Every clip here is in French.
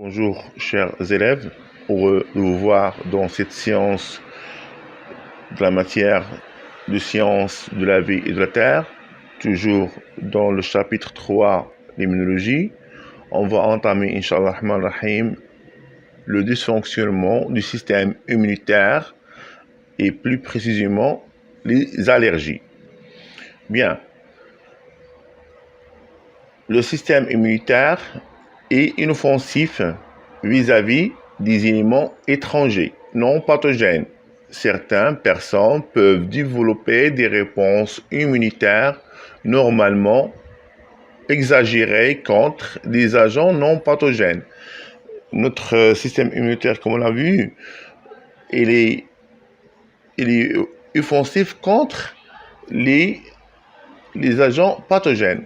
Bonjour chers élèves, heureux de vous voir dans cette séance de la matière de sciences de la vie et de la terre, toujours dans le chapitre 3, l'immunologie. On va entamer, Inch'Allah Rahim, le dysfonctionnement du système immunitaire et plus précisément les allergies. Bien, le système immunitaire est inoffensif vis-à-vis des éléments étrangers, non pathogènes. Certaines personnes peuvent développer des réponses immunitaires normalement exagérées contre des agents non pathogènes. Notre système immunitaire, comme on l'a vu, il est offensif contre les agents pathogènes.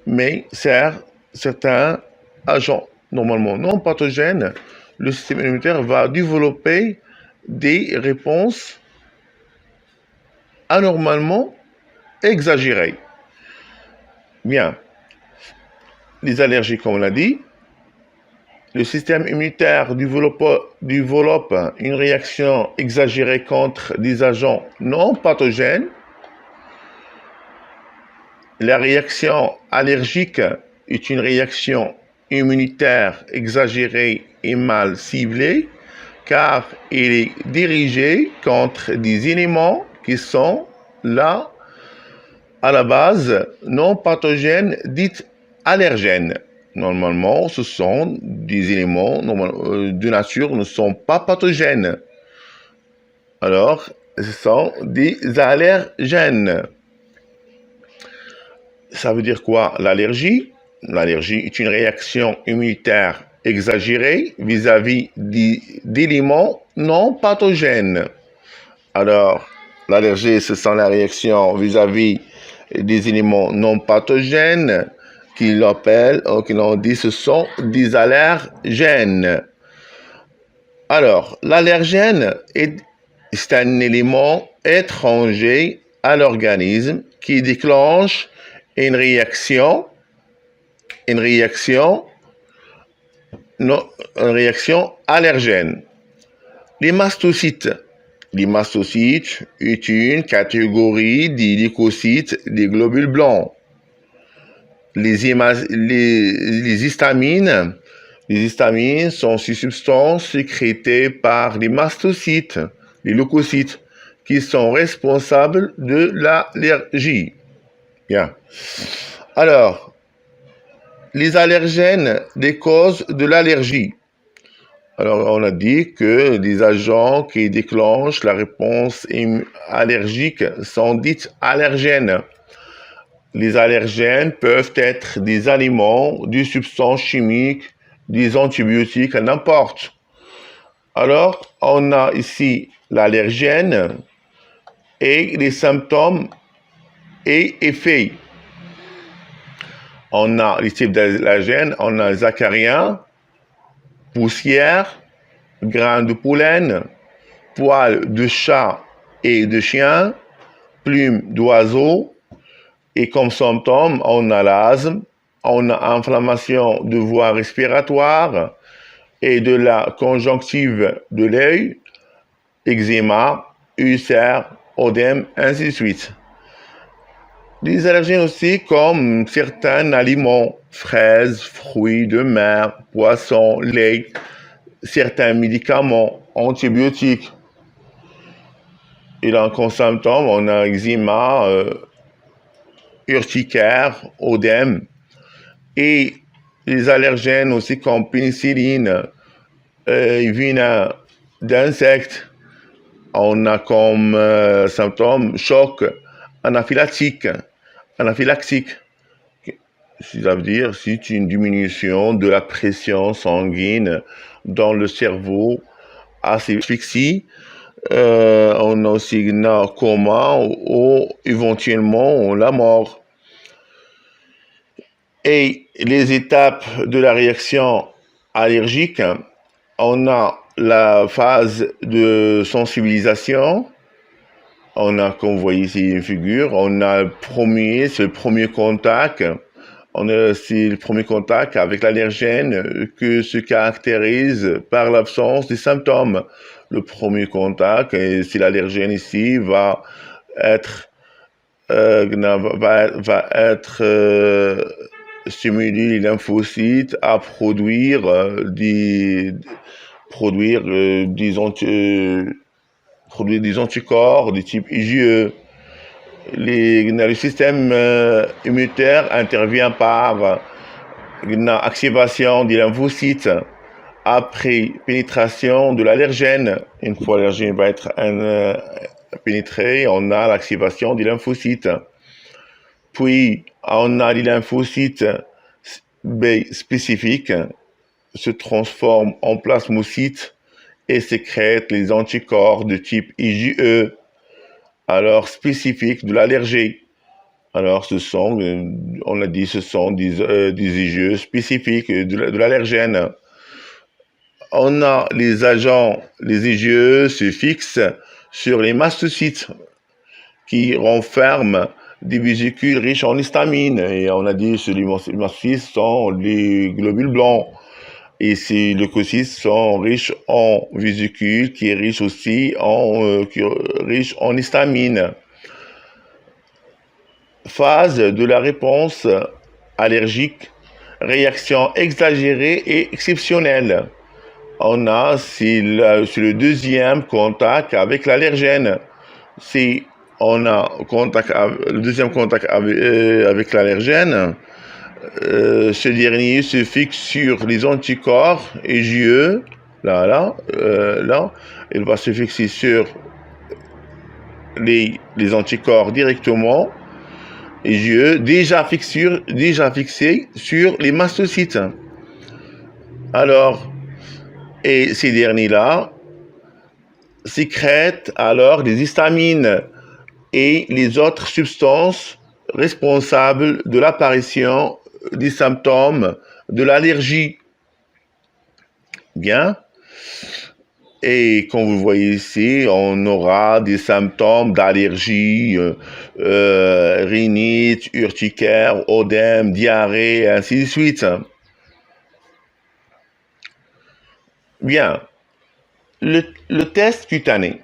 Mais certains agents normalement non pathogènes, le système immunitaire va développer des réponses anormalement exagérées. Bien, les allergies, comme on l'a dit, le système immunitaire développe une réaction exagérée contre des agents non pathogènes. La réaction allergique est une réaction immunitaire exagérée et mal ciblée, car elle est dirigée contre des éléments qui sont là, à la base, non pathogènes dits allergènes. Normalement, ce sont des éléments de nature ne sont pas pathogènes. Alors, ce sont des allergènes. Ça veut dire quoi, l'allergie? L'allergie est une réaction immunitaire exagérée vis-à-vis d'éléments non pathogènes. Alors, l'allergie, ce sont la réaction vis-à-vis des éléments non pathogènes qu'il appelle, qu'il en dit, ce sont des allergènes. Alors, l'allergène c'est un élément étranger à l'organisme qui déclenche une réaction allergène. Les mastocytes est une catégorie des leucocytes des globules blancs. Les histamines sont ces substances sécrétées par les mastocytes, les leucocytes, qui sont responsables de l'allergie. Bien. Alors, les allergènes, des causes de l'allergie. Alors, on a dit que les agents qui déclenchent la réponse allergique sont dits allergènes. Les allergènes peuvent être des aliments, des substances chimiques, des antibiotiques, n'importe. Alors, on a ici l'allergène et les symptômes et effets. On a les types d'allergènes, on a les acariens, poussière, grains de pollen, poils de chat et de chien, plumes d'oiseaux, et comme symptômes, on a l'asthme, on a inflammation de voie respiratoire et de la conjonctive de l'œil, eczéma, ulcère, œdème, ainsi de suite. Les allergènes aussi comme certains aliments, fraises, fruits de mer, poissons, lait, certains médicaments, antibiotiques. Et donc, comme symptômes, on a eczéma, urticaire, œdème. Et les allergènes aussi comme pénicilline, venin d'insectes. On a comme symptômes choc anaphylactique. Ça veut dire c'est une diminution de la pression sanguine dans le cerveau, asphyxie. On a aussi un coma ou éventuellement la mort. Et les étapes de la réaction allergique, on a la phase de sensibilisation. On a, comme vous voyez ici une figure, on a c'est le premier contact C'est le premier contact avec l'allergène que se caractérise par l'absence des symptômes. Le premier contact, et si l'allergène ici va être stimuler les lymphocytes à produire des anticorps de type IgE. Le système immunitaire intervient par une activation des lymphocytes après pénétration de l'allergène. Une fois l'allergène va être pénétré, on a l'activation des lymphocytes. Puis, on a les lymphocytes B spécifiques se transforment en plasmocytes et sécrètent les anticorps de type IgE, alors spécifiques de l'allergie. Alors, on a dit, ce sont des IgE spécifiques de l'allergène. On a les agents, les IgE se fixent sur les mastocytes qui renferment des vésicules riches en histamine. Et on a dit que les mastocytes sont les globules blancs. Et ces leucocytes sont riches en vésicules qui est riche aussi riche en histamine. Phase de la réponse allergique, réaction exagérée et exceptionnelle. C'est le deuxième contact avec l'allergène. Le deuxième contact avec l'allergène. Ce dernier se fixe sur les anticorps IgE. Là. Il va se fixer sur les anticorps directement. IgE déjà fixé sur les mastocytes. Alors, et ces derniers-là sécrètent alors des histamines et les autres substances responsables de l'apparition des symptômes de l'allergie. Bien. Et comme vous voyez ici, on aura des symptômes d'allergie, rhinite, urticaire, œdème, diarrhée, et ainsi de suite. Bien. Le test cutané.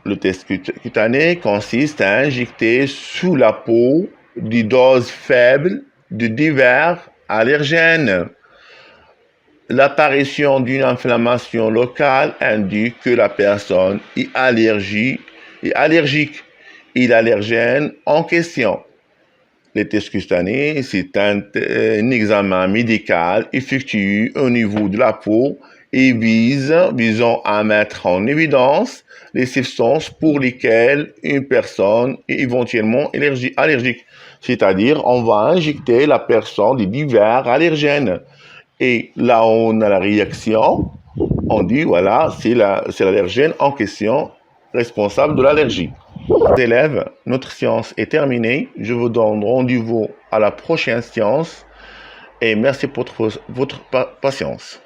Le test cutané consiste à injecter sous la peau des doses faibles de divers allergènes. L'apparition d'une inflammation locale indique que la personne est allergique et l'allergène en question. Le test cutané, c'est un examen médical effectué au niveau de la peau et visant à mettre en évidence les substances pour lesquelles une personne est éventuellement allergique. C'est-à-dire, on va injecter la personne des divers allergènes. Et là, on a la réaction, on dit, voilà, c'est l'allergène en question responsable de l'allergie. Élèves, notre séance est terminée. Je vous donne rendez-vous à la prochaine séance et merci pour votre patience.